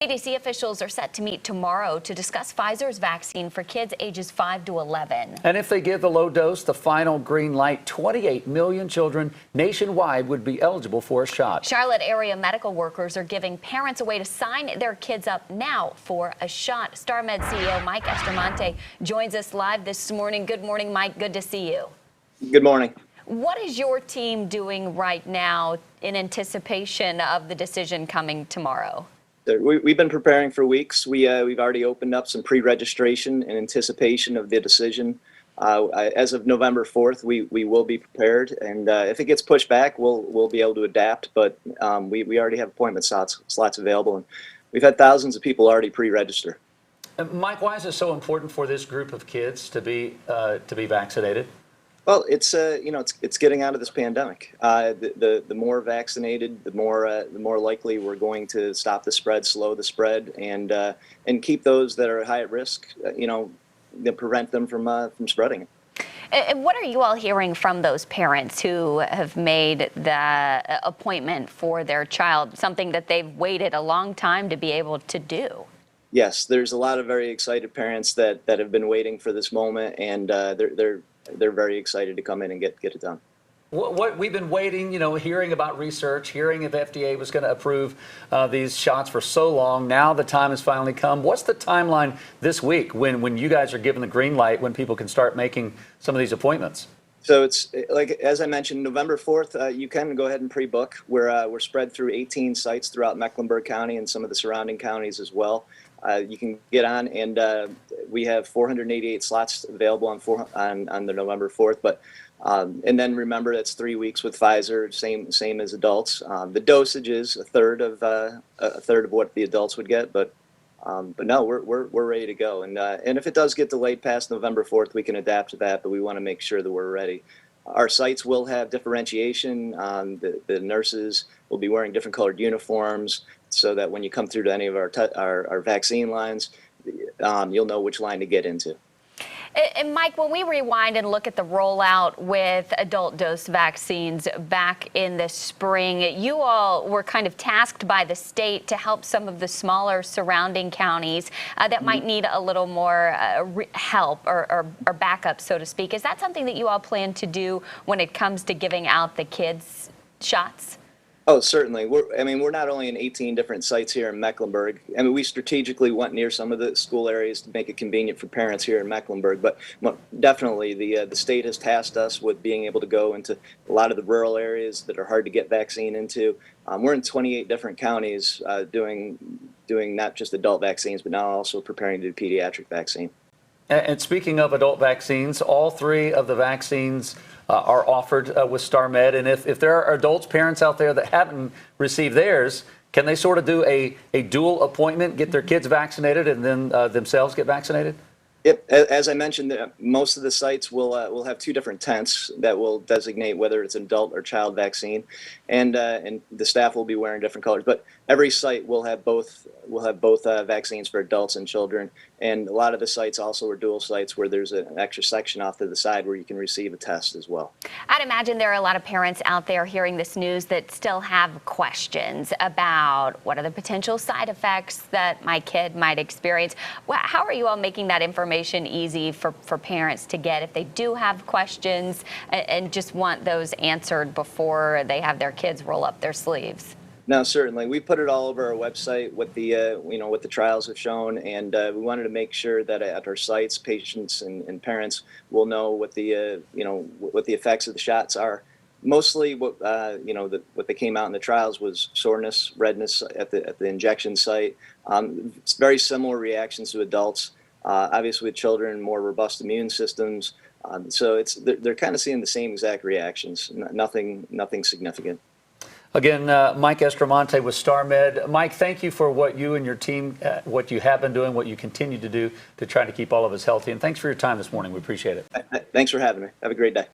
CDC officials are set to meet tomorrow to discuss Pfizer's vaccine for kids ages 5 to 11. And if they give the low dose, the final green light, 28 million children nationwide would be eligible for a shot. Charlotte area medical workers are giving parents a way to sign their kids up now for a shot. StarMed CEO Mike Estramonte joins us live this morning. Good morning, Mike. Good to see you. Good morning. What is your team doing right now in anticipation of the decision coming tomorrow? We've been preparing for weeks. We've already opened up some pre-registration in anticipation of the decision. As of November 4th, we will be prepared, and if it gets pushed back, we'll be able to adapt. But we already have appointment slots available, and we've had thousands of people already pre-register. Mike, why is it so important for this group of kids to be vaccinated? Well, it's getting out of this pandemic. The more vaccinated, the more likely we're going to stop the spread, slow the spread, and keep those that are high at risk, prevent them from spreading it. And what are you all hearing from those parents who have made the appointment for their child, something that they've waited a long time to be able to do? Yes, there's a lot of very excited parents that have been waiting for this moment, and they're very excited to come in and get it done. What we've been waiting, hearing about research, hearing if FDA was going to approve these shots for so long. Now the time has finally come. What's the timeline this week when you guys are given the green light, when people can start making some of these appointments? So it's like, as I mentioned, November 4th, you can go ahead and pre-book. We're spread through 18 sites throughout Mecklenburg County and some of the surrounding counties as well. You can get on, and we have 488 slots available on the November 4th. But and then remember, that's 3 weeks with Pfizer, same as adults. The dosage is a third of what the adults would get, but no, we're ready to go. And if it does get delayed past November 4th, we can adapt to that. But we want to make sure that we're ready. Our sites will have differentiation. The nurses will be wearing different colored uniforms, so that when you come through to any of our vaccine lines, you'll know which line to get into. And Mike, when we rewind and look at the rollout with adult dose vaccines back in the spring, you all were kind of tasked by the state to help some of the smaller surrounding counties that might need a little more help or backup, so to speak. Is that something that you all plan to do when it comes to giving out the kids shots? Oh, certainly. We're not only in 18 different sites here in Mecklenburg. We strategically went near some of the school areas to make it convenient for parents here in Mecklenburg. But definitely, the state has tasked us with being able to go into a lot of the rural areas that are hard to get vaccine into. We're in 28 different counties doing not just adult vaccines, but now also preparing to do pediatric vaccine. And speaking of adult vaccines, all three of the vaccines are offered with StarMed. And if there are adults, parents out there that haven't received theirs, can they sort of do a dual appointment, get their kids vaccinated, and then themselves get vaccinated? Yep. As I mentioned, most of the sites will have two different tents that will designate whether it's an adult or child vaccine, and the staff will be wearing different colors. But every site will have both vaccines for adults and children. And a lot of the sites also are dual sites where there's an extra section off to the side where you can receive a test as well. I'd imagine there are a lot of parents out there hearing this news that still have questions about what are the potential side effects that my kid might experience. How are you all making that information easy for parents to get if they do have questions and just want those answered before they have their kids roll up their sleeves? No, certainly. We put it all over our website what the trials have shown, and we wanted to make sure that at our sites, patients and parents will know what the effects of the shots are. Mostly, what they came out in the trials was soreness, redness at the injection site. It's very similar reactions to adults. Obviously, with children, more robust immune systems. So they're kind of seeing the same exact reactions. Nothing significant. Again, Mike Estramonte with StarMed. Mike, thank you for what you and your team, what you have been doing, what you continue to do to try to keep all of us healthy. And thanks for your time this morning. We appreciate it. Thanks for having me. Have a great day.